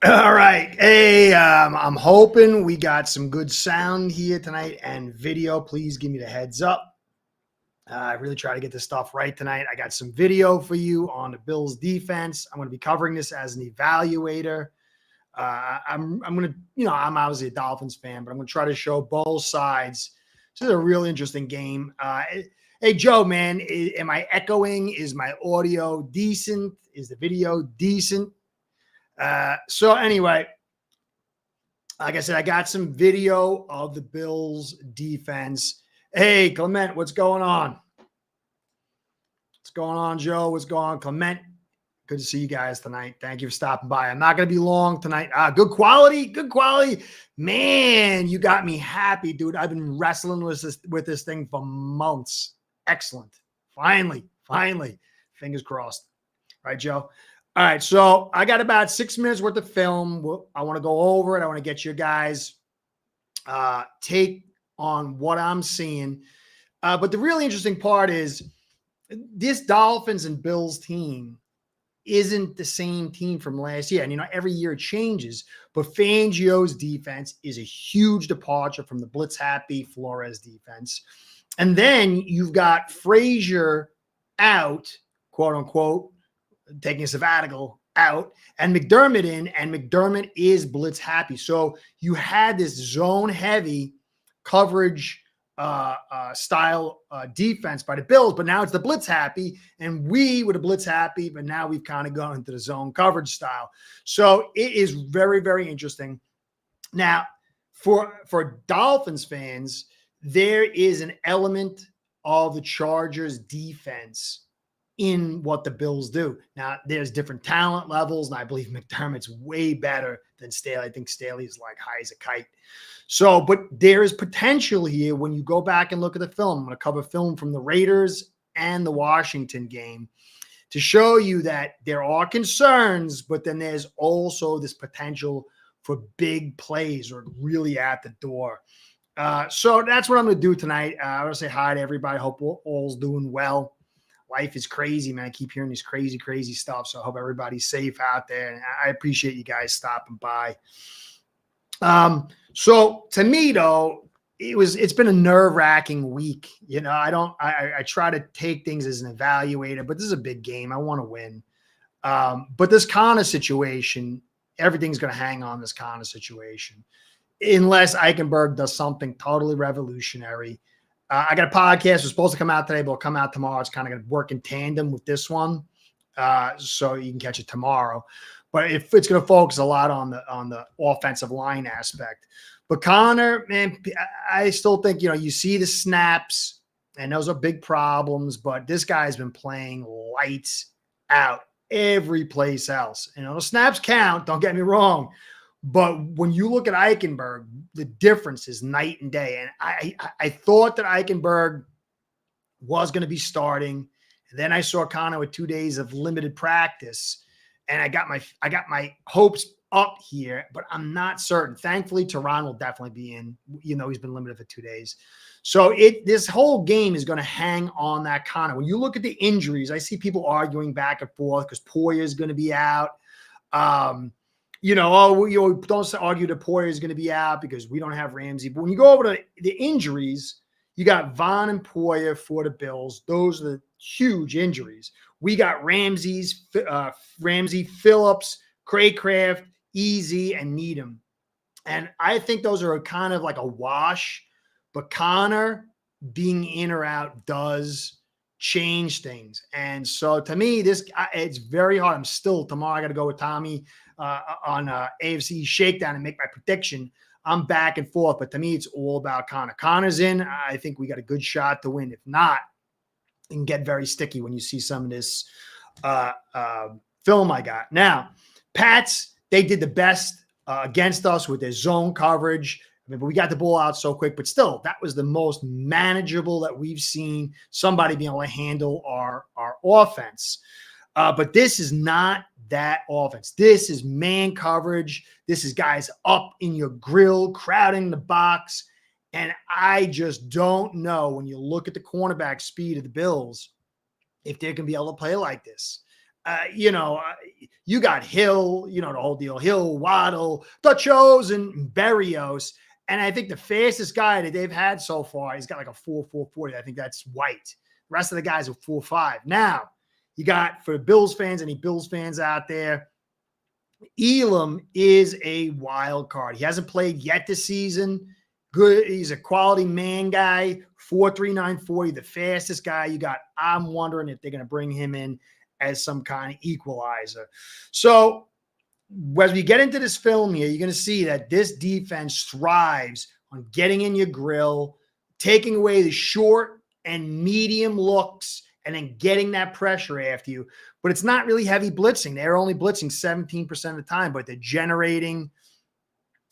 All right. Hey, I'm hoping we got some good sound here tonight and video. Please give me the heads up. I really try to get this stuff right tonight. I got some video for you on the Bills defense. I'm going to be covering this as an evaluator. I'm going to, I'm obviously a Dolphins fan, but I'm going to try to show both sides. This is a real interesting game. Hey, Joe, man, am I echoing? Is my audio decent? Is the video decent? So anyway, like I said, I got some video of the Bills defense. Hey, Clement, what's going on? What's going on, Joe? What's going on, Clement? Good to see you guys tonight. Thank you for stopping by. I'm not going to be long tonight. Good quality, good quality. Man, you got me happy, dude. I've been wrestling with this thing for months. Excellent. Finally. Fingers crossed. All right, Joe. All right, so I got about 6 minutes worth of film. I want to go over it. I want to get your guys' take on what I'm seeing. But the really interesting part is this Dolphins and Bills team isn't the same team from last year. And, every year it changes. But Fangio's defense is a huge departure from the blitz-happy Flores defense. And then you've got Frazier out, quote-unquote, taking a sabbatical out, and McDermott in, and McDermott is blitz happy. So you had this zone heavy coverage style defense by the Bills, but now it's the blitz happy, and we were the blitz happy, but now we've kind of gone into the zone coverage style. So it is very, very interesting. Now, for Dolphins fans, there is an element of the Chargers defense in what the Bills do. Now, there's different talent levels, and I believe McDermott's way better than Staley. I think Staley's like high as a kite. So, but there is potential here when you go back and look at the film. I'm going to cover film from the Raiders and the Washington game to show you that there are concerns, but then there's also this potential for big plays or really at the door. So that's what I'm going to do tonight. I want to say hi to everybody. Hope all's doing well. Life is crazy, man. I keep hearing this crazy stuff. So I hope everybody's safe out there. And I appreciate you guys stopping by. So to me though, it's been a nerve-wracking week. I try to take things as an evaluator, but this is a big game. I want to win. But this kind of situation, everything's going to hang on this kind of situation unless Eichenberg does something totally revolutionary. I got a podcast. It's supposed to come out today, but it'll come out tomorrow. It's kind of going to work in tandem with this one. So you can catch it tomorrow. But it's going to focus a lot on the offensive line aspect. But Connor, man, I still think, you see the snaps, and those are big problems, but this guy's been playing lights out every place else. The snaps count, don't get me wrong. But when you look at Eichenberg, the difference is night and day. And I thought that Eichenberg was going to be starting. And then I saw Connor with 2 days of limited practice. And I got my hopes up here, but I'm not certain. Thankfully, Tehran will definitely be in. He's been limited for 2 days. So this whole game is going to hang on that Connor. When you look at the injuries, I see people arguing back and forth because Poyer is going to be out. Don't argue that Poyer is going to be out because we don't have Ramsey. But when you go over to the injuries, you got Vaughn and Poyer for the Bills. Those are the huge injuries. We got Ramsey, Phillips, Craycraft, Easy, and Needham. And I think those are kind of like a wash. But Connor being in or out does change things. And so to me, it's very hard. Tomorrow I got to go with Tommy on AFC Shakedown and make my prediction. I'm back and forth, but to me, it's all about Connor. Connor's in. I think we got a good shot to win. If not, it can get very sticky when you see some of this film I got. Now, Pats, they did the best against us with their zone coverage. But we got the ball out so quick, but still, that was the most manageable that we've seen somebody being able to handle our offense. But this is not that offense. This is man coverage. This is guys up in your grill, crowding the box. And I just don't know, when you look at the cornerback speed of the Bills, if they're going to be able to play like this. You got Hill, the whole deal. Hill, Waddle, Dutchos, and Berrios. And I think the fastest guy that they've had so far, he's got like a 4.40. I think that's White. The rest of the guys are 4.5. Now, you got, for the Bills fans, any Bills fans out there, Elam is a wild card. He hasn't played yet this season. Good. He's a quality man guy, 4.3940, the fastest guy you got. I'm wondering if they're going to bring him in as some kind of equalizer. So as we get into this film here, you're going to see that this defense thrives on getting in your grill, taking away the short and medium looks, and then getting that pressure after you. But it's not really heavy blitzing. They're only blitzing 17% of the time, but they're generating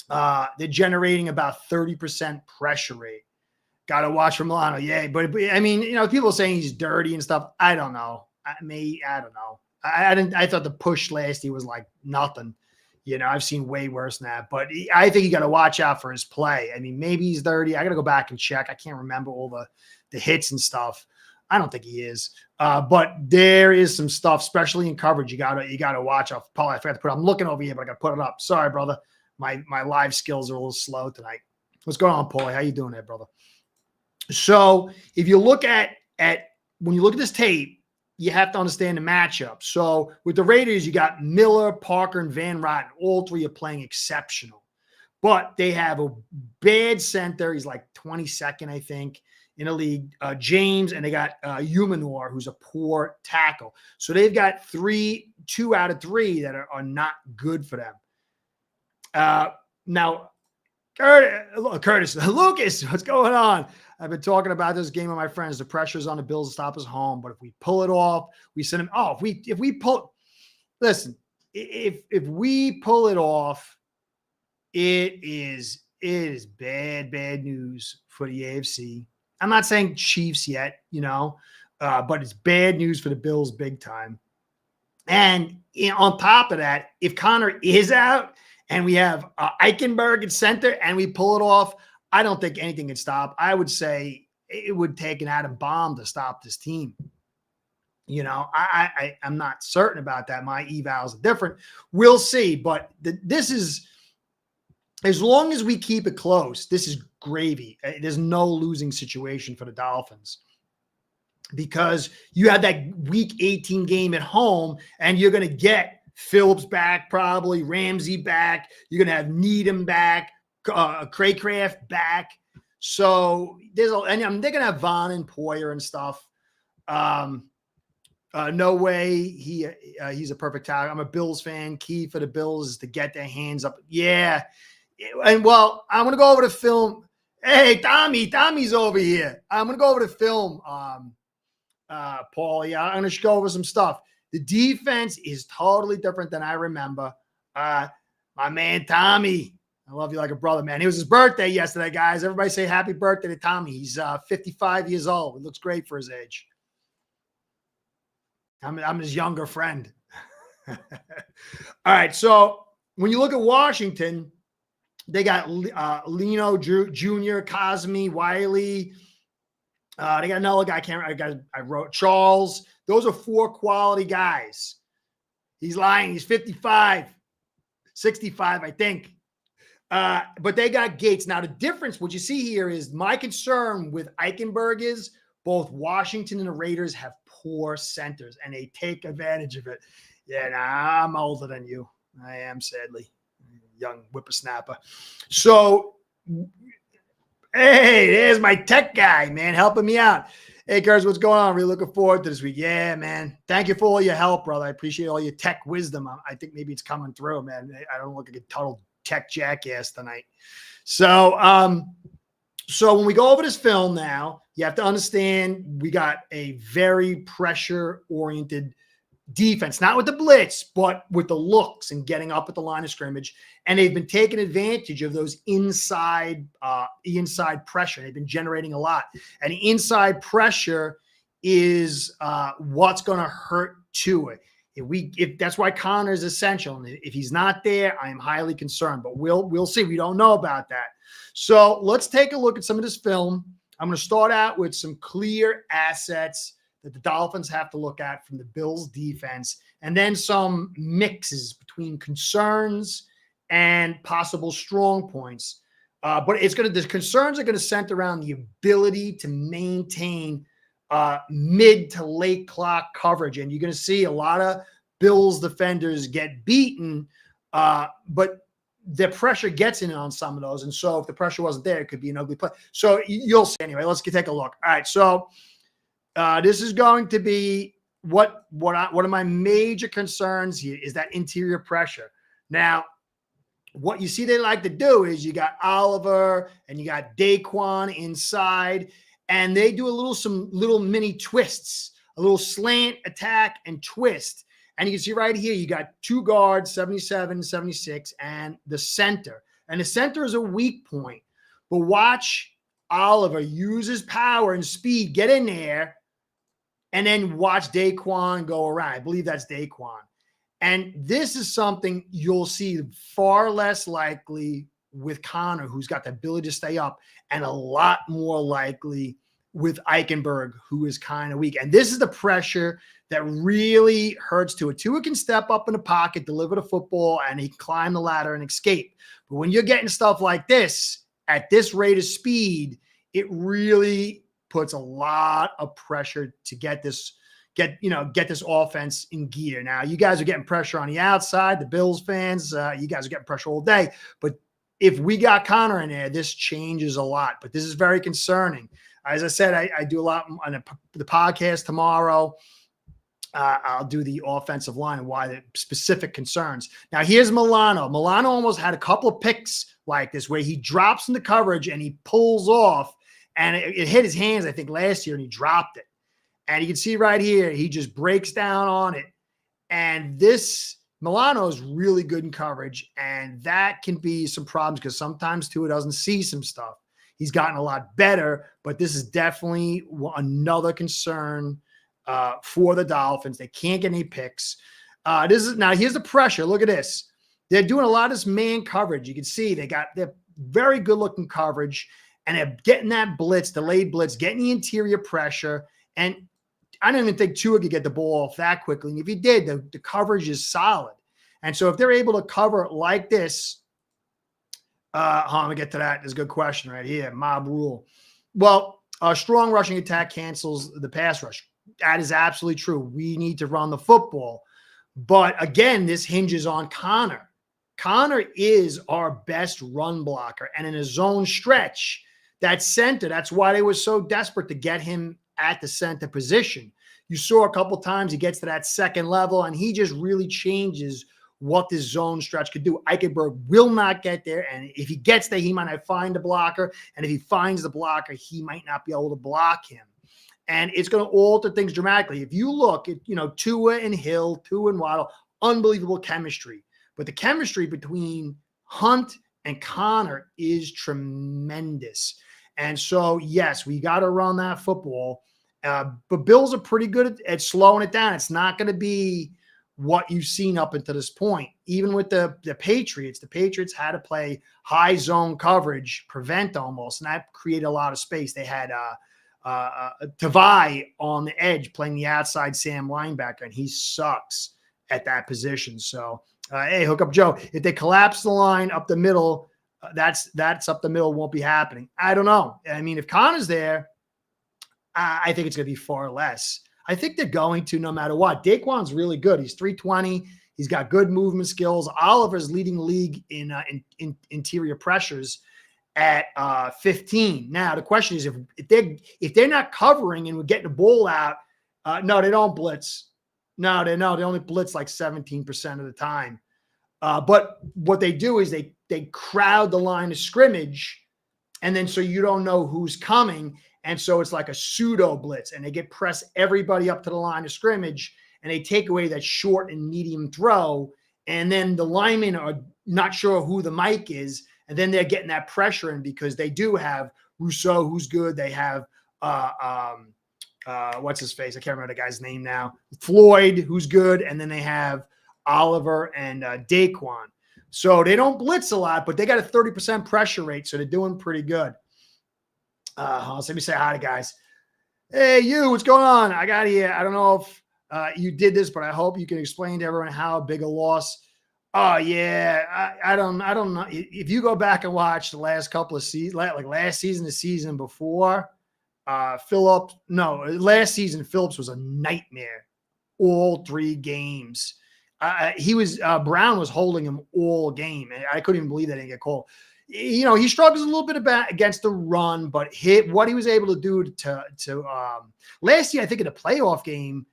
about 30% pressure rate. Got to watch for Milano. Yeah, but I mean, people saying he's dirty and stuff. I don't know. I don't know. I thought the push last year was like nothing. I've seen way worse than that. But I think you got to watch out for his play. I mean, maybe he's dirty. I got to go back and check. I can't remember all the hits and stuff. I don't think he is. But there is some stuff, especially in coverage. You gotta watch out. Paul, I forgot to put it. I'm looking over here, but I got to put it up. Sorry, brother. My live skills are a little slow tonight. What's going on, Paulie? How you doing there, brother? So if you look at when you look at this tape, you have to understand the matchup. So with the Raiders, you got Miller, Parker, and Van Rotten. All three are playing exceptional. But they have a bad center. He's like 22nd, I think, in the league. James, and they got Humanor, who's a poor tackle. So they've got 2 out of 3 that are not good for them. Now, Curtis, Lucas, what's going on? I've been talking about this game with my friends. The pressure's on the Bills to stop us home, but if we pull it off, we send them. Oh, if we pull, listen, if we pull it off, it is bad news for the AFC. I'm not saying Chiefs yet, but it's bad news for the Bills big time. And on top of that, if Connor is out and we have Eichenberg at center and we pull it off, I don't think anything can stop. I would say it would take an atom bomb to stop this team. I'm not certain about that. My evals are different. We'll see. But this is, as long as we keep it close, this is gravy. There's no losing situation for the Dolphins, because you have that week 18 game at home and you're going to get Phillips back, probably Ramsey back. You're going to have Needham back, Craycraft back. So they're going to have Vaughn and Poyer and stuff. No way he's a perfect tackle. I'm a Bills fan. Key for the Bills is to get their hands up. Yeah. And well, I'm going to go over the film. Hey, Tommy's over here. I'm going to go over the film, Paul. Yeah, I'm going to go over some stuff. The defense is totally different than I remember. My man, Tommy, I love you like a brother, man. It was his birthday yesterday, guys. Everybody say happy birthday to Tommy. He's 55 years old. He looks great for his age. I'm his younger friend. All right, so when you look at Washington, they got Leno Jr., Cosme, Wiley. They got another guy. I wrote Charles. Those are 4 quality guys. He's lying. He's 55, 65, I think. But they got Gates. Now, the difference, what you see here is my concern with Eichenberg is both Washington and the Raiders have poor centers, and they take advantage of it. Yeah, I'm older than you. I am, sadly. Young whippersnapper. So, hey, there's my tech guy, man, helping me out. Hey, Curtis, what's going on? Really looking forward to this week. Yeah, man. Thank you for all your help, brother. I appreciate all your tech wisdom. I think maybe it's coming through, man. I don't look like a total tech jackass tonight. So when we go over this film now, you have to understand we got a very pressure-oriented defense, not with the blitz, but with the looks and getting up at the line of scrimmage. And they've been taking advantage of those inside pressure. They've been generating a lot. And the inside pressure is what's going to hurt Tua. If that's why Connor is essential. And if he's not there, I am highly concerned. But we'll see. We don't know about that. So let's take a look at some of this film. I'm going to start out with some clear assets that the Dolphins have to look at from the Bills defense, and then some mixes between concerns and possible strong points. But the concerns are going to center around the ability to maintain mid to late clock coverage. And you're going to see a lot of Bills defenders get beaten, but the pressure gets in on some of those. And so if the pressure wasn't there, it could be an ugly play. So you'll see. Anyway, let's take a look. All right. So this is going to be one of my major concerns here is that interior pressure. Now, what you see they like to do is you got Oliver and you got Daquan inside, and they do some little mini twists, a little slant attack and twist. And you can see right here, you got two guards, 77, 76, and the center. And the center is a weak point. But watch Oliver use his power and speed, get in there, and then watch Daquan go around. I believe that's Daquan. And this is something you'll see far less likely with Connor, who's got the ability to stay up, and a lot more likely with Eichenberg, who is kind of weak. And this is the pressure that really hurts Tua. Tua can step up in the pocket, deliver the football, and he can climb the ladder and escape. But when you're getting stuff like this at this rate of speed, it really puts a lot of pressure to get this offense in gear. Now, you guys are getting pressure on the outside, the Bills fans, you guys are getting pressure all day. But if we got Connor in there, this changes a lot. But this is very concerning. As I said, I do a lot on the podcast tomorrow. I'll do the offensive line and why the specific concerns. Now, here's Milano. Milano almost had a couple of picks like this where he drops in the coverage and he pulls off, and it hit his hands, I think, last year, and he dropped it. And you can see right here, he just breaks down on it. And this Milano is really good in coverage, and that can be some problems because sometimes Tua doesn't see some stuff. He's gotten a lot better, but this is definitely another concern for the Dolphins. They can't get any picks. Now here's the pressure. Look at this. They're doing a lot of this man coverage. You can see they're very good looking coverage, and they're getting that blitz, delayed blitz, getting the interior pressure. And I don't even think Tua could get the ball off that quickly. And if he did, the coverage is solid. And so if they're able to cover like this, I'm going to get to that. There's a good question right here. Mob rule. Well, a strong rushing attack cancels the pass rush. That is absolutely true. We need to run the football. But again, this hinges on Connor. Connor is our best run blocker. And in a zone stretch, that center, that's why they were so desperate to get him at the center position. You saw a couple times he gets to that second level, and he just really changes what this zone stretch could do. Eichenberg will not get there, and if he gets there, he might not find the blocker, and if he finds the blocker, he might not be able to block him. And it's going to alter things dramatically. If you look at, Tua and Hill, Tua and Waddle, unbelievable chemistry. But the chemistry between Hunt and Connor is tremendous. And so, yes, we got to run that football. But Bills are pretty good at slowing it down. It's not going to be what you've seen up until this point. Even with the Patriots had to play high zone coverage, prevent almost, and that created a lot of space. They had Tavai on the edge playing the outside Sam linebacker, and he sucks at that position. So, hey, hook up Joe. If they collapse the line up the middle, that's up the middle, won't be happening. I don't know. I mean, if Connor's there, I think it's going to be far less. I think they're going to no matter what. Daquan's really good. He's 320. He's got good movement skills. Oliver's leading the league in interior pressures at 15. Now, the question is if they're not covering and we're getting the ball out, no, they don't blitz. No, they only blitz like 17% of the time. But what they do is they crowd the line of scrimmage, and then so you don't know who's coming. And so it's like a pseudo blitz, and they press everybody up to the line of scrimmage, and they take away that short and medium throw. And then the linemen are not sure who the mic is. And then they're getting that pressure in because they do have Rousseau, who's good. They have, what's his face? I can't remember the guy's name now. Floyd, who's good. And then they have Oliver and Daquan. So they don't blitz a lot, but they got a 30% pressure rate. So they're doing pretty good. Let me say hi to guys. Hey, you, what's going on? I got here. I don't know if you did this, but I hope you can explain to everyone how big a loss. Oh yeah, I don't know. If you go back and watch the last couple of seasons, like last season, the season before, Phillips, no, last season Phillips was a nightmare. All three games, he was Brown was holding him all game, and I couldn't even believe that he didn't get called. He struggles a little bit about against the run, but hit what he was able to do to last year. I think in a playoff game,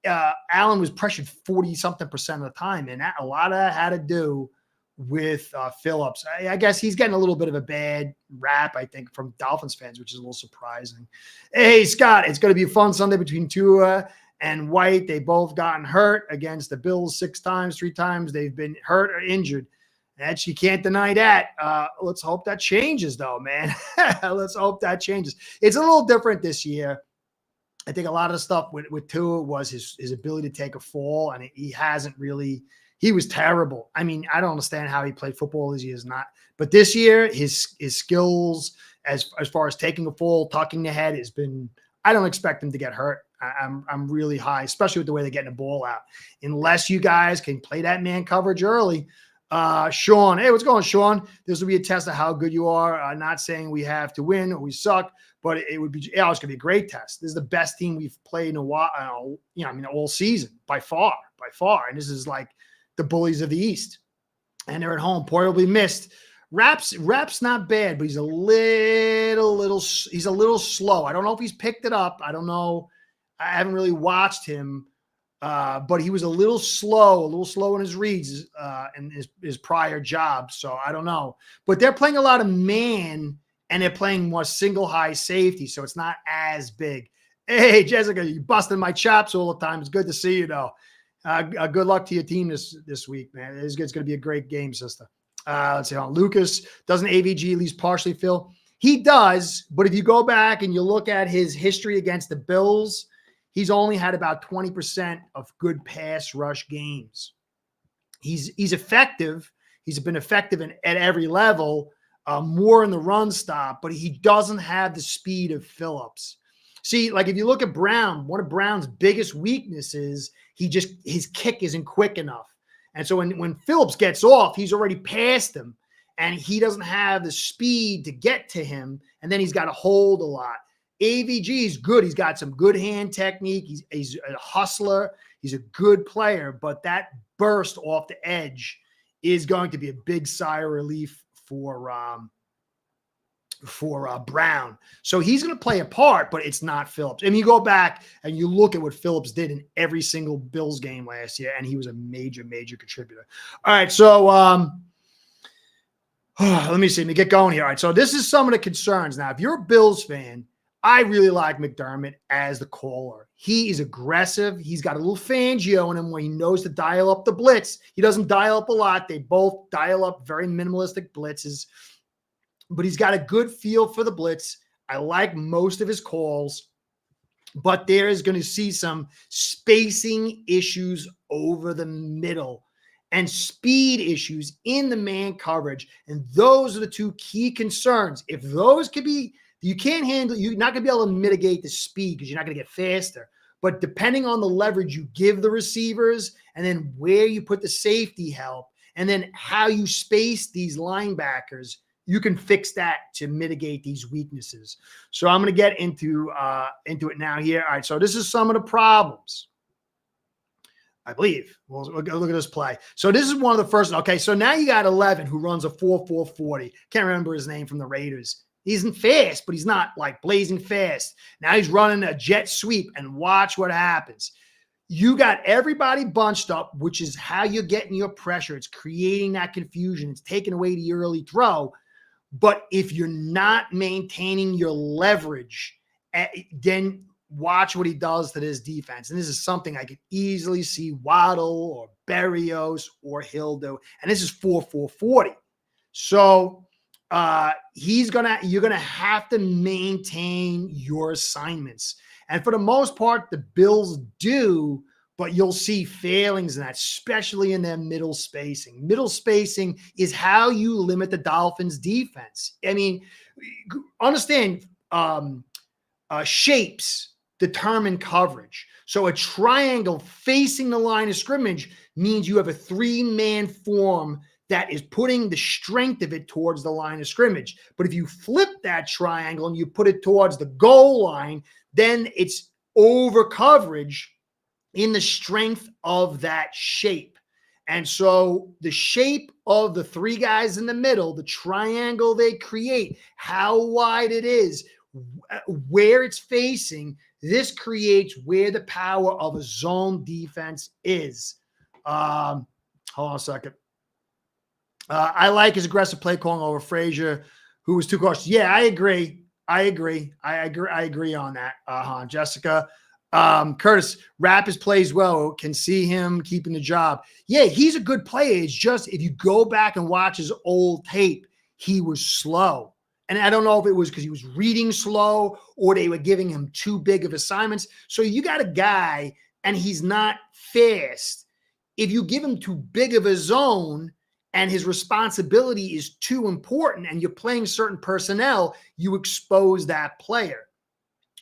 Allen was pressured 40 something percent of the time, and a lot of that had to do with Phillips. I guess he's getting a little bit of a bad rap, I think, from Dolphins fans, which is a little surprising. Hey, Scott, it's going to be a fun Sunday between Tua and White. They both gotten hurt against the Bills 6 times, 3 times. They've been hurt or injured. That you can't deny that. Let's hope that changes, though, man. Let's hope that changes. It's a little different this year. I think a lot of the stuff with Tua was his ability to take a fall, and he hasn't really. He was terrible. I mean, I don't understand how he played football as he is not. But this year, his skills as far as taking a fall, tucking the head has been. I don't expect him to get hurt. I'm really high, especially with the way they're getting the ball out. Unless you guys can play that man coverage early. Sean, hey, what's going on, Sean? This will be a test of how good you are. Not saying we have to win or we suck, but it would be, it's going to be a great test. This is the best team we've played in a while, all season by far. And this is like the bullies of the East, and they're at home. Poyer will be missed. Rap's not bad, but he's a little slow. I don't know if he's picked it up. I don't know. I haven't really watched him. But he was a little slow in his reads in his prior job. So I don't know. But they're playing a lot of man, and they're playing more single high safety, so it's not as big. Hey, Jessica, you busting my chops all the time. It's good to see you, though. Good luck to your team this week, man. It's going to be a great game, sister. Let's see. Lucas, doesn't AVG at least partially fill? He does, but if you go back and you look at his history against the Bills, he's only had about 20% of good pass rush games. He's effective. He's been effective at every level, more in the run stop, but he doesn't have the speed of Phillips. See, like if you look at Brown, one of Brown's biggest weaknesses, his kick isn't quick enough. And so when Phillips gets off, he's already past him, and he doesn't have the speed to get to him, and then he's got to hold a lot. AVG is good. He's got some good hand technique. He's a hustler. He's a good player, but that burst off the edge is going to be a big sigh of relief for Brown. So he's going to play a part, but it's not Phillips. And you go back and you look at what Phillips did in every single Bills game last year, and he was a major, major contributor. All right, so let me see. Let me get going here. All right, so this is some of the concerns. Now, if you're a Bills fan, I really like McDermott as the caller. He is aggressive. He's got a little Fangio in him where he knows to dial up the blitz. He doesn't dial up a lot. They both dial up very minimalistic blitzes, but he's got a good feel for the blitz. I like most of his calls, but there is going to see some spacing issues over the middle and speed issues in the man coverage. And those are the two key concerns. If those could be, you can't handle, you're not going to be able to mitigate the speed because you're not going to get faster. But depending on the leverage you give the receivers and then where you put the safety help and then how you space these linebackers, you can fix that to mitigate these weaknesses. So I'm going to get into it now here. All right, so this is some of the problems, I believe. Well, look at this play. So this is one of the first. Okay, so now you got 11 who runs a 4.40. Can't remember his name from the Raiders. He isn't fast, but he's not like blazing fast. Now he's running a jet sweep, and watch what happens. You got everybody bunched up, which is how you're getting your pressure. It's creating that confusion. It's taking away the early throw. But if you're not maintaining your leverage, then watch what he does to this defense. And this is something I could easily see Waddle or Berrios or Hill do. And this is 4.40. So you're gonna have to maintain your assignments. And for the most part, the Bills do, but you'll see failings in that, especially in their middle spacing. Middle spacing is how you limit the Dolphins' defense. I mean, understand shapes determine coverage. So a triangle facing the line of scrimmage means you have a 3-man form that is putting the strength of it towards the line of scrimmage. But if you flip that triangle and you put it towards the goal line, then it's over coverage in the strength of that shape. And so the shape of the 3 guys in the middle, the triangle they create, how wide it is, where it's facing, this creates where the power of a zone defense is. Hold on a second. I like his aggressive play calling over Frazier, who was too cautious. Yeah, I agree on that, Han. Jessica. Curtis, Rapis plays well. Can see him keeping the job. Yeah, he's a good player. It's just if you go back and watch his old tape, he was slow. And I don't know if it was because he was reading slow or they were giving him too big of assignments. So you got a guy and he's not fast. If you give him too big of a zone and his responsibility is too important and you're playing certain personnel, you expose that player.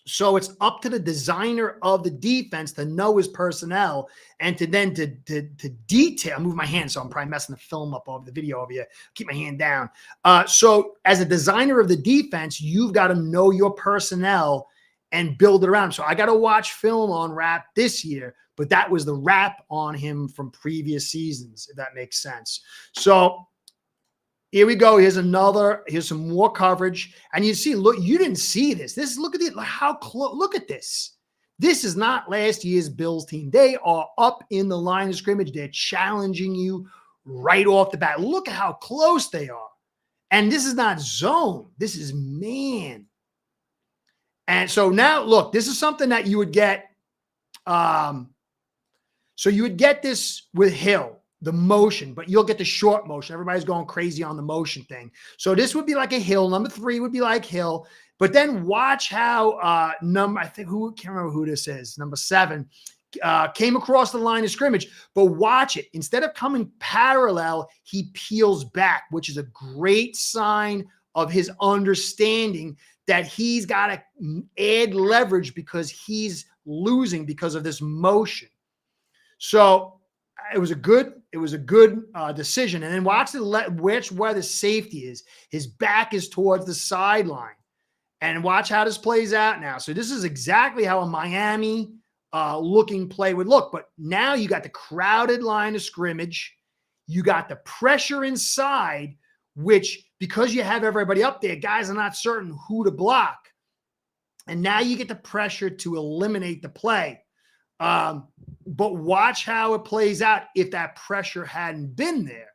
So it's up to the designer of the defense to know his personnel and to then to detail. Move my hand, so I'm probably messing the film up over the video over here. Keep my hand down. So as a designer of the defense, you've got to know your personnel and build it around. So I got to watch film on Rap this year, but that was the Rap on him from previous seasons, if that makes sense. So here we go. Here's some more coverage. And you see, look, you didn't see this. Look at it. How close, look at this. This is not last year's Bills team. They are up in the line of scrimmage. They're challenging you right off the bat. Look at how close they are. And this is not zone. This is man. And so now, look, this is something that you would get. So you would get this with Hill. The motion, but you'll get the short motion. Everybody's going crazy on the motion thing. So this would be like a Hill. Number 3 would be like Hill. But then watch how I can't remember who this is. Number 7 came across the line of scrimmage. But watch it. Instead of coming parallel, he peels back, which is a great sign of his understanding that he's got to add leverage because he's losing because of this motion. So it was a good decision. And then watch where the safety is. His back is towards the sideline. And watch how this plays out now. So this is exactly how a Miami looking play would look. But now you got the crowded line of scrimmage. You got the pressure inside, which because you have everybody up there, guys are not certain who to block. And now you get the pressure to eliminate the play. But watch how it plays out if that pressure hadn't been there.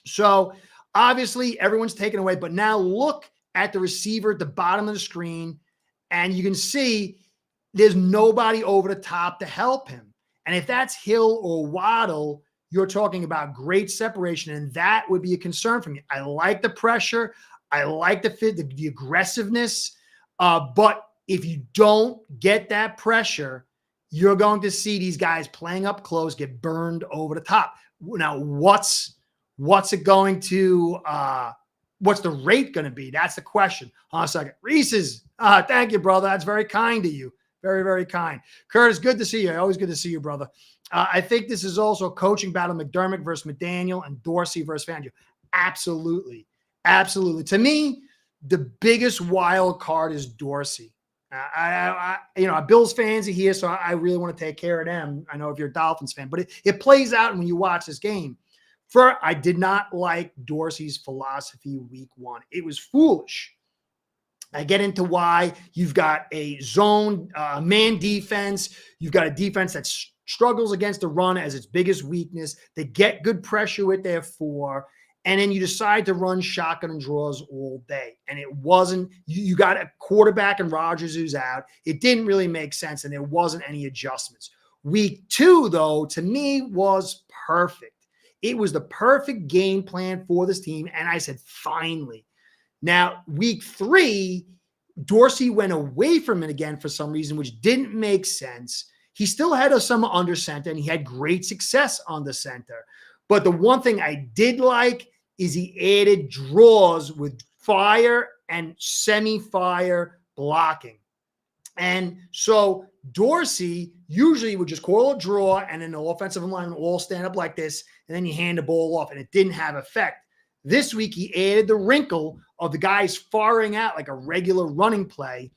So obviously everyone's taken away, but now look at the receiver at the bottom of the screen and you can see there's nobody over the top to help him. And if that's Hill or Waddle, you're talking about great separation, and that would be a concern for me. I like the pressure. I like the fit, the aggressiveness. But if you don't get that pressure, you're going to see these guys playing up close get burned over the top. Now, what's it going to what's the rate going to be? That's the question. Hold on a second. Reese's, thank you, brother. That's very kind of you. Very, very kind. Curtis, good to see you. Always good to see you, brother. I think this is also a coaching battle, McDermott versus McDaniel and Dorsey versus Fangio. Absolutely. Absolutely. To me, the biggest wild card is Dorsey. Bills fans are here, so I really want to take care of them. I know if you're a Dolphins fan, but it plays out when you watch this game. I did not like Dorsey's philosophy week 1. It was foolish. I get into why. You've got a zone man defense. You've got a defense that struggles against the run as its biggest weakness. They get good pressure with their 4. And then you decide to run shotgun and draws all day. And it wasn't, you got a quarterback and Rodgers who's out. It didn't really make sense, and there wasn't any adjustments. Week 2, though, to me was perfect. It was the perfect game plan for this team. And I said, finally. Now, week 3, Dorsey went away from it again for some reason, which didn't make sense. He still had some under center, and he had great success on the center. But the one thing I did like is he added draws with fire and semi-fire blocking. And so Dorsey usually would just call a draw, and then the offensive line would all stand up like this, and then you hand the ball off, and it didn't have effect. This week, he added the wrinkle of the guys firing out like a regular running play.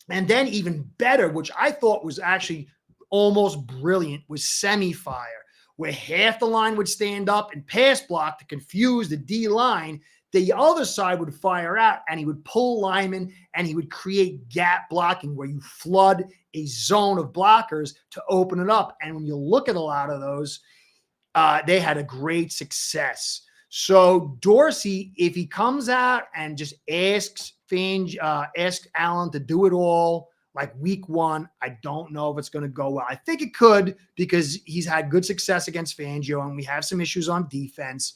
And then even better, which I thought was actually almost brilliant, was semi-fire, where half the line would stand up and pass block to confuse the D line. The other side would fire out, and he would pull linemen, and he would create gap blocking where you flood a zone of blockers to open it up. And when you look at a lot of those, they had a great success. So Dorsey, if he comes out and just asks Allen to do it all like week one, I don't know if it's going to go well. I think it could, because he's had good success against Fangio, and we have some issues on defense.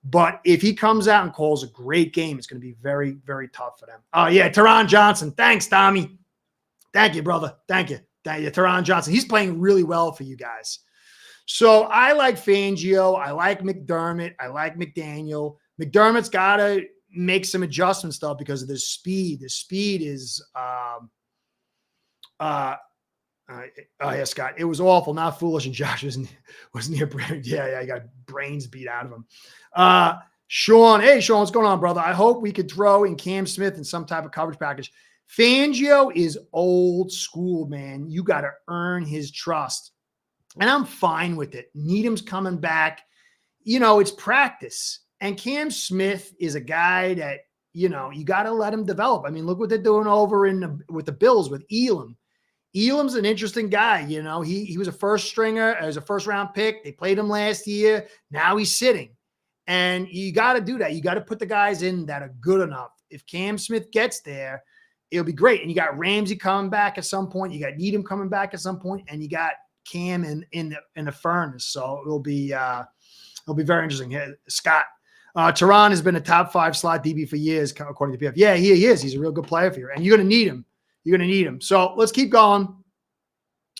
But if he comes out and calls a great game, it's going to be very, very tough for them. Oh, yeah, Teron Johnson. Thanks, Tommy. Thank you, brother. Thank you. Thank you, Teron Johnson. He's playing really well for you guys. So I like Fangio. I like McDermott. I like McDaniel. McDermott's got to make some adjustments, though, because of the speed. The speed is yeah, Scott, it was awful, not foolish, and Josh was near brain. Yeah, he got brains beat out of him. Sean, hey, Sean, what's going on, brother? I hope we could throw in Cam Smith in some type of coverage package. Fangio is old school, man. You got to earn his trust, and I'm fine with it. Needham's coming back. It's practice, and Cam Smith is a guy that, you got to let him develop. I mean, look what they're doing over with the Bills with Elam. Elam's an interesting guy. He was a first stringer, as a first round pick. They played him last year. Now he's sitting, and you got to do that. You got to put the guys in that are good enough. If Cam Smith gets there, it'll be great. And you got Ramsey coming back at some point. You got Needham coming back at some point, and you got Cam in the furnace. So it'll be very interesting. Scott, Teron has been a top 5 slot DB for years, according to PF. Yeah, he is. He's a real good player for you, and you're going to need him. You're going to need him. So let's keep going.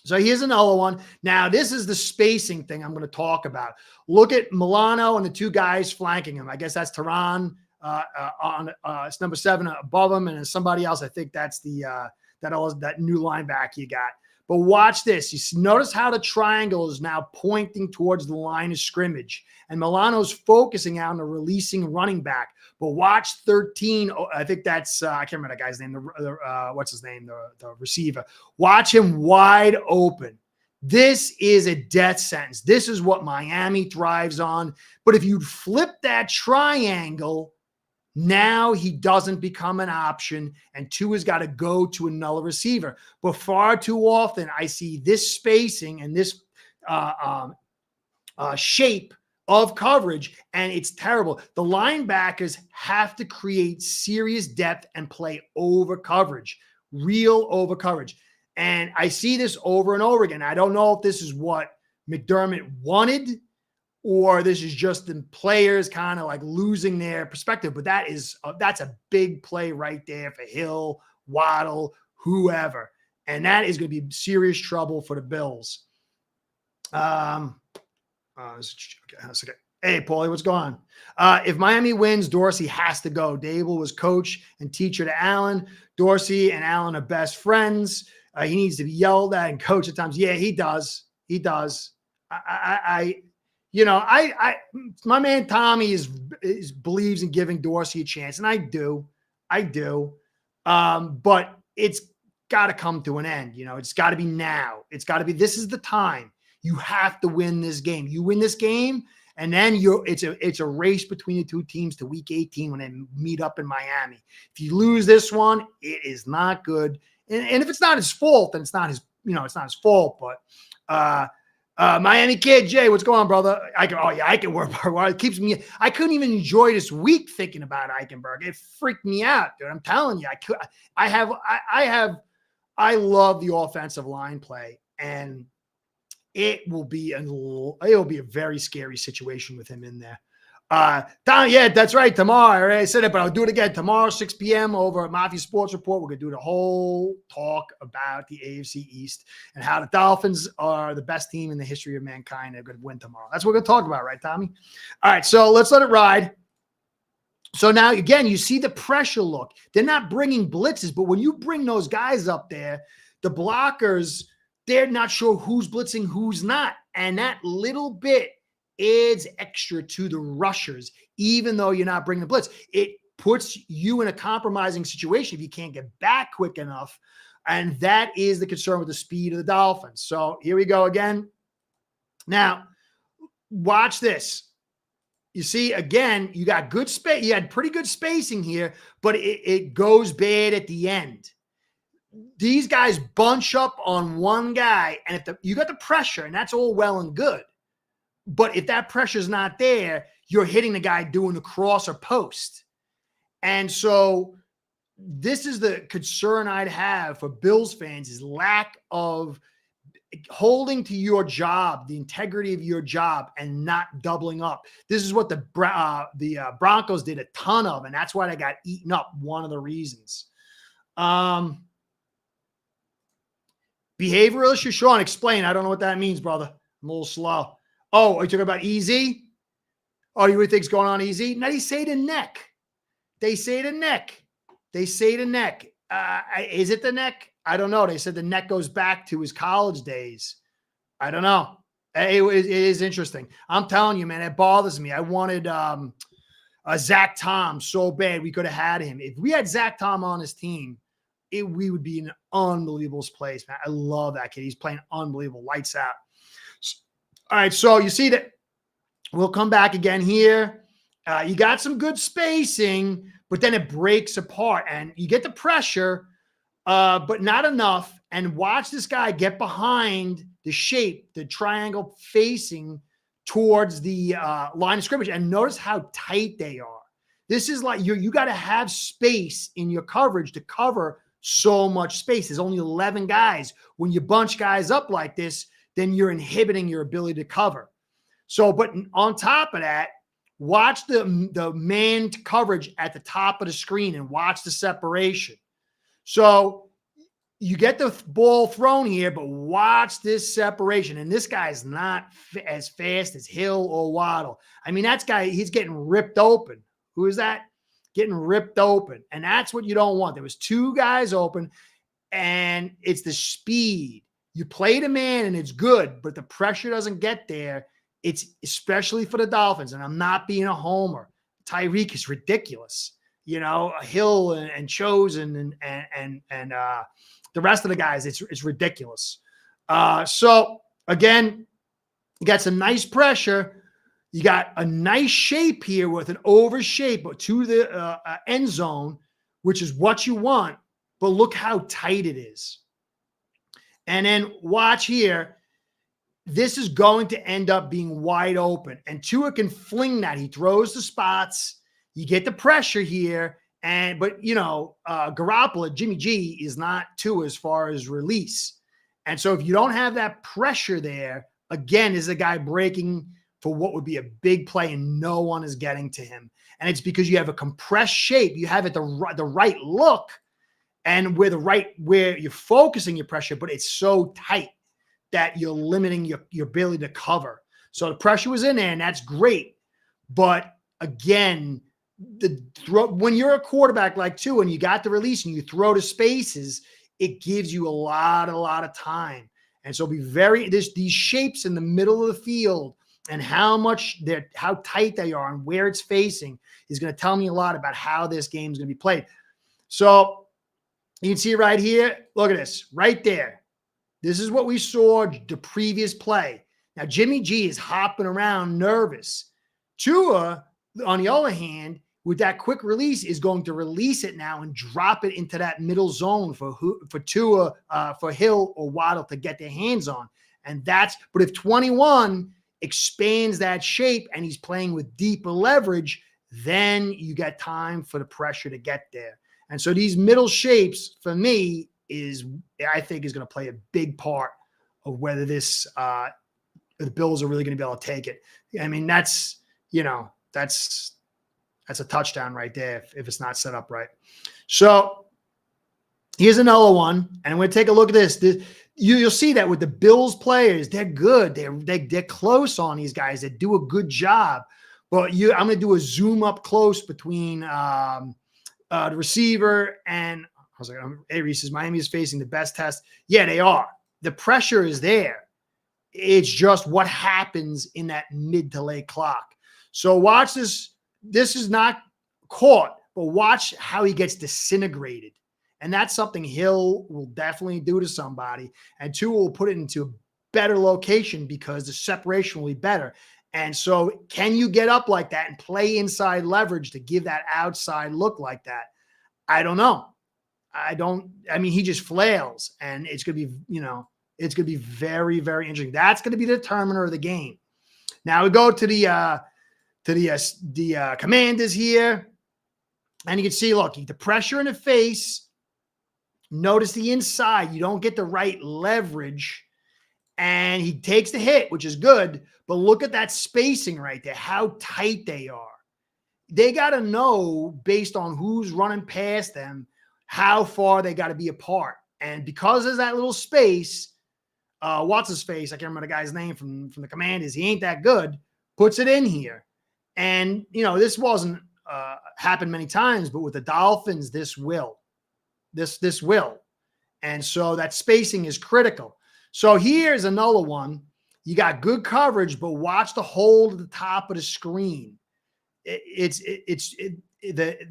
So here's another one. Now, this is the spacing thing I'm going to talk about. Look at Milano and the 2 guys flanking him. I guess that's Teron it's number 7 above him, and somebody else. I think that's that new linebacker you got. But watch this. You notice how the triangle is now pointing towards the line of scrimmage, and Milano's focusing out on the releasing running back. But watch 13. I think that's I can't remember that guy's name. What's his name? The receiver. Watch him wide open. This is a death sentence. This is what Miami thrives on. But if you flip that triangle, now he doesn't become an option, and Tua's got to go to another receiver. But far too often, I see this spacing and this shape of coverage, and it's terrible. The linebackers have to create serious depth and play over coverage, real over coverage. And I see this over and over again. I don't know if this is what McDermott wanted, or this is just the players kind of like losing their perspective. But that's a big play right there for Hill, Waddle, whoever. And that is going to be serious trouble for the Bills. Okay. Hey, Paulie, what's going on? If Miami wins, Dorsey has to go. Dable was coach and teacher to Allen. Dorsey and Allen are best friends. He needs to be yelled at and coached at times. Yeah, he does. He does. My man Tommy believes in giving Dorsey a chance, and I do. But it's got to come to an end. It's got to be now. It's got to be. This is the time. You have to win this game. You win this game, and then it's a race between the 2 teams to week 18 when they meet up in Miami. If you lose this one, it is not good. And if it's not his fault, then it's not his fault. But Miami kid, Jay, what's going on, brother? Eichenberg. It keeps me. I couldn't even enjoy this week thinking about Eichenberg. It freaked me out, dude. I'm telling you, I love the offensive line play, and it will be a very scary situation with him in there. Tom, yeah, that's right. Tomorrow, I already said it, but I'll do it again. Tomorrow, 6 p.m. over at Mafia Sports Report. We're going to do the whole talk about the AFC East and how the Dolphins are the best team in the history of mankind. They're going to win tomorrow. That's what we're going to talk about, right, Tommy? All right, so let's let it ride. So now, again, you see the pressure look. They're not bringing blitzes, but when you bring those guys up there, the blockers, they're not sure who's blitzing, who's not. And that little bit adds extra to the rushers, even though you're not bringing the blitz. It puts you in a compromising situation if you can't get back quick enough. And that is the concern with the speed of the Dolphins. So here we go again. Now, watch this. You see, again, you got good space. You had pretty good spacing here, but it goes bad at the end. These guys bunch up on one guy, and if you got the pressure, and that's all well and good. But if that pressure's not there, you're hitting the guy doing the cross or post. And so this is the concern I'd have for Bills fans is lack of holding to your job, the integrity of your job, and not doubling up. This is what the Broncos did a ton of, and that's why they got eaten up. One of the reasons. Behavioral issue, Sean, explain. I don't know what that means, brother. I'm a little slow. Oh, are you talking about easy? Oh, you really think's going on easy? No, they say the neck. They say the neck. They say the neck. Is it the neck? I don't know. They said the neck goes back to his college days. I don't know. It is interesting. I'm telling you, man, it bothers me. I wanted Zach Tom so bad we could have had him. If we had Zach Tom on his team, we would be in an unbelievable place, man. I love that kid. He's playing unbelievable. Lights out. All right, so you see that we'll come back again here. You got some good spacing, but then it breaks apart, and you get the pressure, but not enough. And watch this guy get behind the shape, the triangle facing towards the line of scrimmage, and notice how tight they are. This is like you got to have space in your coverage to cover so much space. There's only 11 guys. When you bunch guys up like this, then you're inhibiting your ability to cover. So, but on top of that, watch the man coverage at the top of the screen and watch the separation. So you get the ball thrown here, but watch this separation. And this guy's not as fast as Hill or Waddle. I mean, he's getting ripped open. Who is that? Getting ripped open. And that's what you don't want. There was two guys open, and it's the speed. You play the man and it's good, but the pressure doesn't get there. It's especially for the Dolphins. And I'm not being a homer. Tyreek is ridiculous. You know, Hill and Chosen and the rest of the guys, it's ridiculous. So again, you got some nice pressure. You got a nice shape here with an over shape to the end zone, which is what you want. But look how tight it is. And then watch here. This is going to end up being wide open. And Tua can fling that. He throws the spots. You get the pressure here. But Garoppolo, Jimmy G, is not Tua as far as release. And so if you don't have that pressure there, again, is a guy breaking for what would be a big play and no one is getting to him. And it's because you have a compressed shape. You have it the right look and where you're focusing your pressure, but it's so tight that you're limiting your ability to cover. So the pressure was in there, and that's great. But again, when you're a quarterback like Tua and you got the release and you throw to spaces, it gives you a lot of time. And so these shapes in the middle of the field and how tight they are and where it's facing is going to tell me a lot about how this game is going to be played. So you can see right here. Look at this right there. This is what we saw the previous play. Now, Jimmy G is hopping around nervous. Tua, on the other hand, with that quick release, is going to release it now and drop it into that middle zone for Tua, for Hill or Waddle to get their hands on. But if 21 expands that shape and he's playing with deeper leverage, then you get time for the pressure to get there. And so these middle shapes, for me, I think is going to play a big part of whether the Bills are really going to be able to take it. I mean, that's a touchdown right there if it's not set up right. So here's another one, and I'm going to take a look at this. You'll see that with the Bills players, they're good. They're close on these guys. They do a good job. But I'm going to do a zoom up close between the receiver and I was like, Reese says Miami is facing the best test. Yeah, they are. The pressure is there. It's just what happens in that mid to late clock. So watch this. This is not caught, but watch how he gets disintegrated. And that's something Hill will definitely do to somebody. And two, will put it into a better location because the separation will be better. And so can you get up like that and play inside leverage to give that outside look like that? I don't know. I mean, he just flails and it's going to be, it's going to be very, very interesting. That's going to be the determiner of the game. Now we go to the Commanders here. And you can see, look, the pressure in the face. Notice the inside. You don't get the right leverage. And he takes the hit, which is good. But look at that spacing right there, how tight they are. They got to know, based on who's running past them, how far they got to be apart. And because there's that little space, what's his face? I can't remember the guy's name from the Commanders. He ain't that good. Puts it in here. And, this wasn't happened many times, but with the Dolphins, this will. This will. And so that spacing is critical. So here's another one. You got good coverage, but watch the hold at the top of the screen. This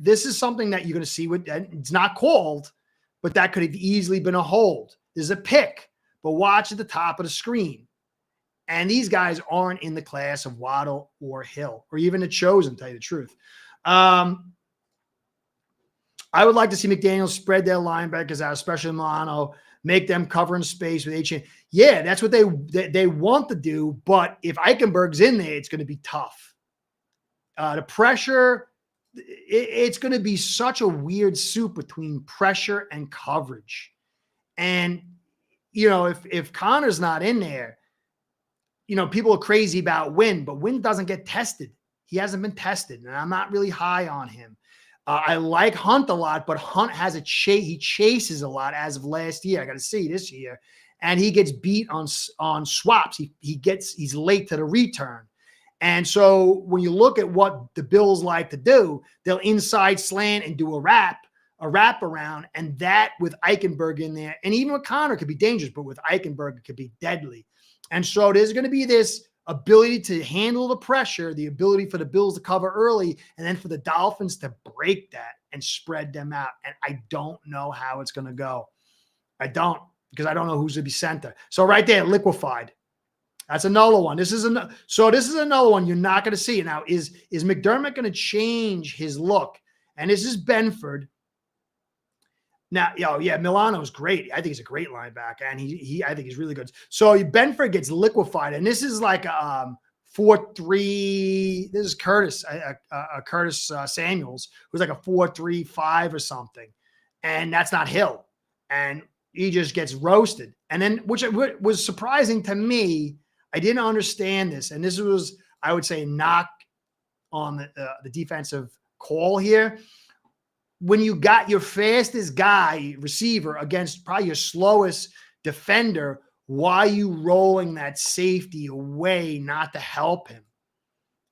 is something that you're going to see it's not called, but that could have easily been a hold. There's a pick, but watch at the top of the screen. And these guys aren't in the class of Waddle or Hill or even the chosen, to tell you the truth. I would like to see McDaniels spread their linebackers out, especially Milano, make them cover in space with H. Yeah, that's what they want to do. But if Eichenberg's in there, it's going to be tough. The pressure, it's going to be such a weird soup between pressure and coverage. And, if Connor's not in there, people are crazy about Wynn, but Wynn doesn't get tested. He hasn't been tested, and I'm not really high on him. I like Hunt a lot, but Hunt has he chases a lot as of last year. I got to see this year. And he gets beat on swaps. He's late to the return. And so when you look at what the Bills like to do, they'll inside slant and do a wrap around, and that with Eichenberg in there, and even with Connor could be dangerous, but with Eichenberg it could be deadly. And so there's going to be this ability to handle the pressure, the ability for the Bills to cover early, and then for the Dolphins to break that and spread them out. And I don't know how it's going to go. I don't, because I don't know who's going to be center. So right there, liquefied. That's another one. This is another one you're not going to see. Now, is McDermott going to change his look? And this is Benford. Now, Milano is great. I think he's a great linebacker, and I think he's really good. So Benford gets liquefied, and this is like a 4-3. This is Curtis Samuels, who's like a 4-3-5 or something, and that's not Hill, and he just gets roasted. And then, which was surprising to me, I didn't understand this, and this was, I would say, knock on the defensive call here. When you got your fastest guy, receiver, against probably your slowest defender, why are you rolling that safety away not to help him?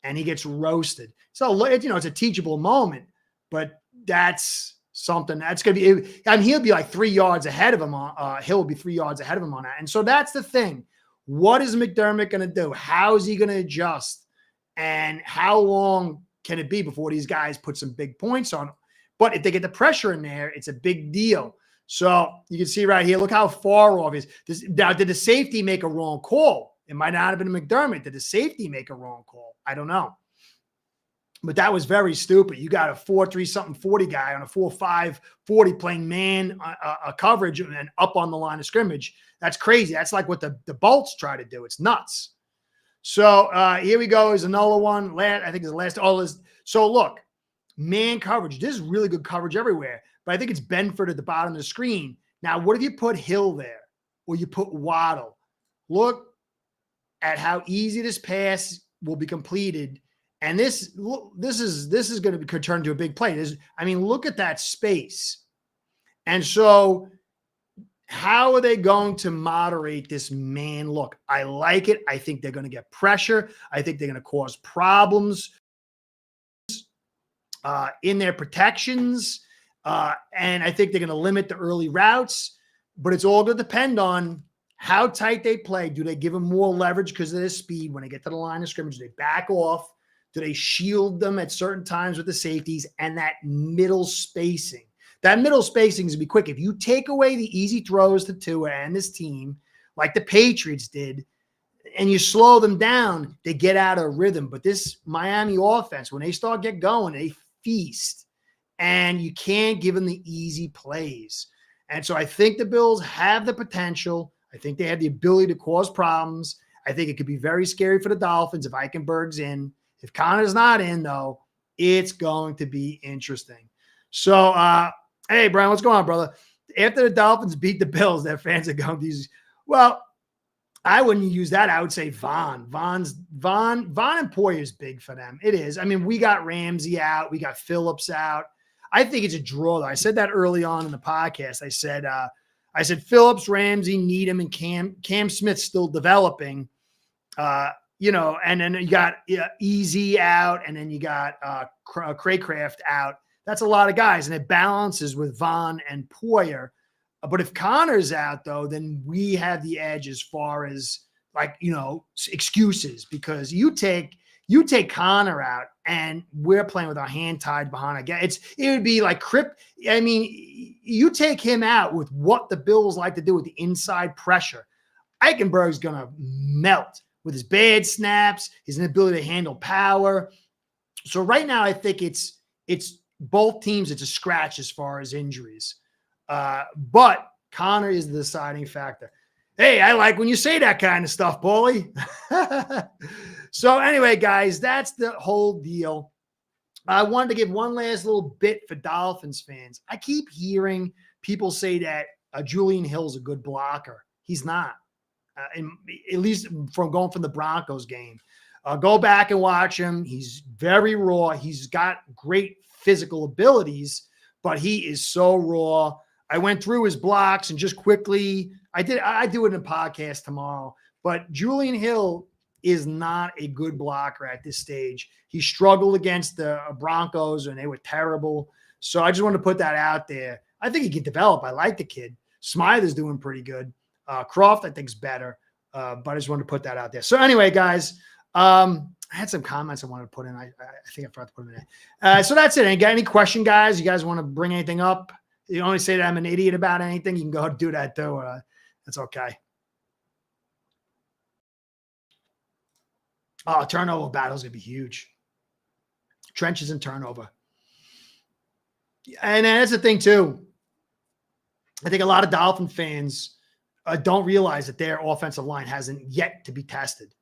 And he gets roasted. So, it's a teachable moment, but that's something that's going to be, he'll be like 3 yards ahead of him. He'll be 3 yards ahead of him on that. And so that's the thing. What is McDermott going to do? How is he going to adjust? And how long can it be before these guys put some big points on? But if they get the pressure in there, it's a big deal. So you can see right here, look how far off he is. Now, did the safety make a wrong call? It might not have been McDermott. Did the safety make a wrong call? I don't know. But that was very stupid. You got a 4-3-something 40 guy on a 4-5 40 playing man coverage and then up on the line of scrimmage. That's crazy. That's like what the Bolts try to do. It's nuts. So here we go. Is another one. I think it's the last. So look. Man coverage. This is really good coverage everywhere, but I think it's Benford at the bottom of the screen. Now, what if you put Hill there or you put Waddle? Look at how easy this pass will be completed. And this is going to turn into a big play. Look at that space. And so how are they going to moderate this man look? I like it. I think they're going to get pressure. I think they're going to cause problems in their protections. And I think they're going to limit the early routes, but it's all going to depend on how tight they play. Do they give them more leverage because of their speed? When they get to the line of scrimmage, do they back off? Do they shield them at certain times with the safeties and that middle spacing? That middle spacing is going to be quick. If you take away the easy throws to Tua and this team, like the Patriots did, and you slow them down, they get out of rhythm. But this Miami offense, when they start get going, they feast. And you can't give them the easy plays. And so I think the Bills have the potential. I think they have the ability to cause problems. I think it could be very scary for the Dolphins if Eichenberg's in. If Connor's not in, though, it's going to be interesting. So, hey, Brian, what's going on, brother? After the Dolphins beat the Bills, their fans are going to use, well, I wouldn't use that. I would say Von and Poyer is big for them. It is. I mean, we got Ramsey out. We got Phillips out. I think it's a draw, though. I said that early on in the podcast. I said Phillips, Ramsey, Needham, and Cam Smith's still developing. And then you got Easy out, and then you got Craycraft out. That's a lot of guys, and it balances with Von and Poyer. But if Connor's out, though, then we have the edge as far as excuses, because you take Connor out and we're playing with our hand tied behind again. It would be like I mean, you take him out with what the Bills like to do with the inside pressure. Eichenberg's going to melt with his bad snaps, his inability to handle power. So right now I think it's both teams. It's a scratch as far as injuries. But Connor is the deciding factor. Hey, I like when you say that kind of stuff, Paulie. So anyway, guys, that's the whole deal. I wanted to give one last little bit for Dolphins fans. I keep hearing people say that Julian Hill's a good blocker. He's not. At least from going from the Broncos game. Go back and watch him. He's very raw. He's got great physical abilities, but he is so raw. I went through his blocks and just quickly, I do it in a podcast tomorrow, but Julian Hill is not a good blocker at this stage. He struggled against the Broncos and they were terrible. So I just want to put that out there. I think he can develop. I like the kid. Smythe is doing pretty good. Croft, I think, is better. But I just wanted to put that out there. So anyway, guys, I had some comments I wanted to put in. I think I forgot to put them in. So that's it. Got any question, guys? You guys want to bring anything up? You only say that I'm an idiot about anything. You can go do that too. That's okay. Oh, turnover battle is going to be huge. Trenches and turnover. And that's the thing too. I think a lot of Dolphin fans don't realize that their offensive line hasn't yet to be tested.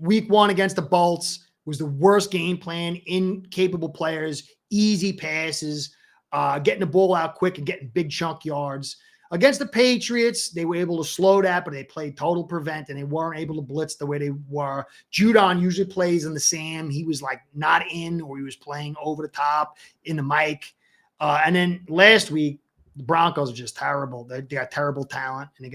Week 1 against the Bolts was the worst game plan, incapable players, easy passes, getting the ball out quick and getting big chunk yards. Against the Patriots, they were able to slow that, but they played total prevent, and they weren't able to blitz the way they were. Judon usually plays in the Sam. He was like not in, or he was playing over the top in the mic. And then last week, the Broncos are just terrible. They got terrible talent, and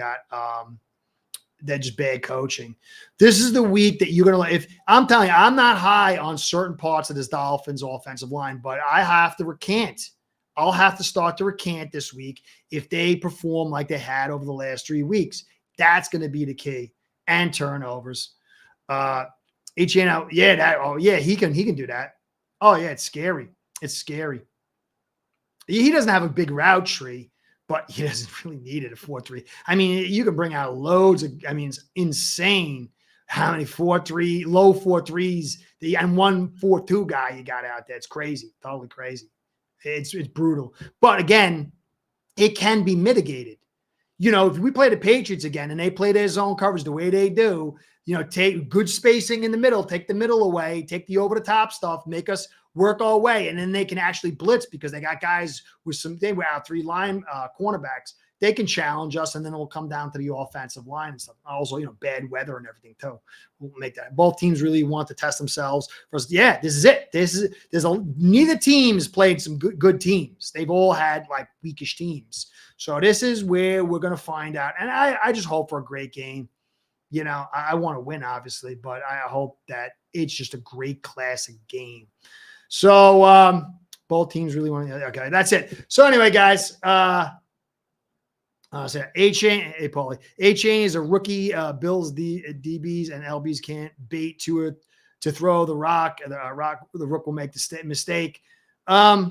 they're just bad coaching. This is the week that you're going to – if I'm telling you, I'm not high on certain parts of this Dolphins offensive line, but I have to recant. I'll have to start to recant this week if they perform like they had over the last 3 weeks. That's going to be the key. And turnovers. He can do that. Oh, yeah, it's scary. It's scary. He doesn't have a big route tree, but he doesn't really need it at 4-3. I mean, you can bring out loads of – I mean, it's insane how many 4-3, low 4-3s, and one 4-2 guy you got out there. It's crazy. Totally crazy. It's brutal. But again, it can be mitigated. If we play the Patriots again and they play their zone coverage the way they do, take good spacing in the middle, take the middle away, take the over-the-top stuff, make us work our way, and then they can actually blitz because they got guys with they were out 3 line cornerbacks. They can challenge us, and then it'll come down to the offensive line and stuff. Also, bad weather and everything too. We'll make that. Both teams really want to test themselves. First, yeah, this is it. Neither team has played some good teams. They've all had like weakish teams. So this is where we're going to find out. And I just hope for a great game. I want to win, obviously, but I hope that it's just a great classic game. So both teams really want to. Okay, that's it. So anyway, guys, so A-Chain, hey, Paulie. A-Chain is a rookie. Bills DBs and LBs can't bait Tua to throw the rock. The rook will make the mistake. Tua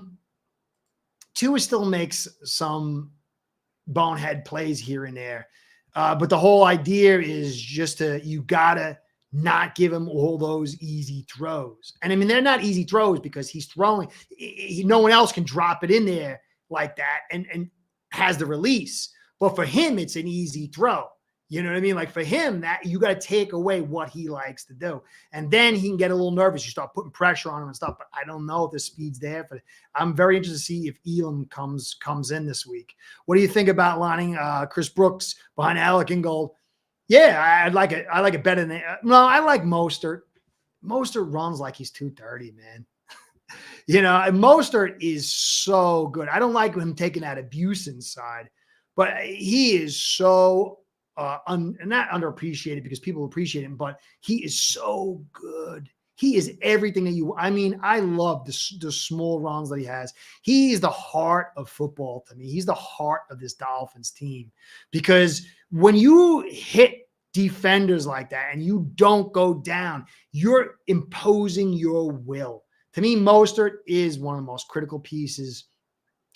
still makes some bonehead plays here and there. But the whole idea is just you got to not give him all those easy throws. And I mean, they're not easy throws because he's throwing. No one else can drop it in there like that and has the release. But for him, it's an easy throw. You know what I mean? Like for him, that you got to take away what he likes to do. And then he can get a little nervous. You start putting pressure on him and stuff. But I don't know if the speed's there. But I'm very interested to see if Elam comes in this week. What do you think about lining Chris Brooks behind Alec Ingold? Yeah, I like it. I like it better than no, I like Mostert. Mostert runs like he's 230, man. You know, Mostert is so good. I don't like him taking that abuse inside, but he is so not underappreciated because people appreciate him, but he is so good. He is everything that you, I mean, I love the small runs that he has. He's the heart of football to me. He's the heart of this Dolphins team because when you hit defenders like that and you don't go down, you're imposing your will. To me, Mostert is one of the most critical pieces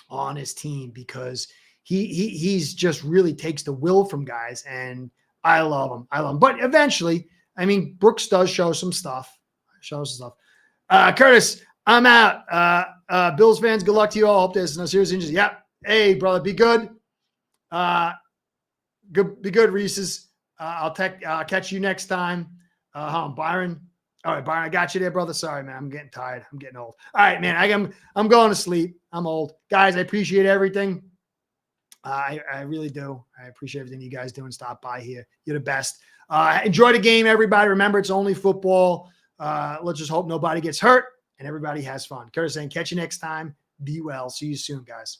on his team because he's just really takes the will from guys, and I love him. I love him. But eventually, I mean, Brooks does show some stuff. Curtis, I'm out. Bills fans, good luck to you all. Hope there's no serious injuries. Yep. Hey, brother, be good. Be good, Reese's. I'll catch you next time. Byron. All right, Byron, I got you there, brother. Sorry, man. I'm getting tired. I'm getting old. All right, man. I'm going to sleep. I'm old. Guys, I appreciate everything. I really do. I appreciate everything you guys do and stop by here. You're the best. Enjoy the game, everybody. Remember, it's only football. Let's just hope nobody gets hurt and everybody has fun. Curtis saying, catch you next time. Be well. See you soon, guys.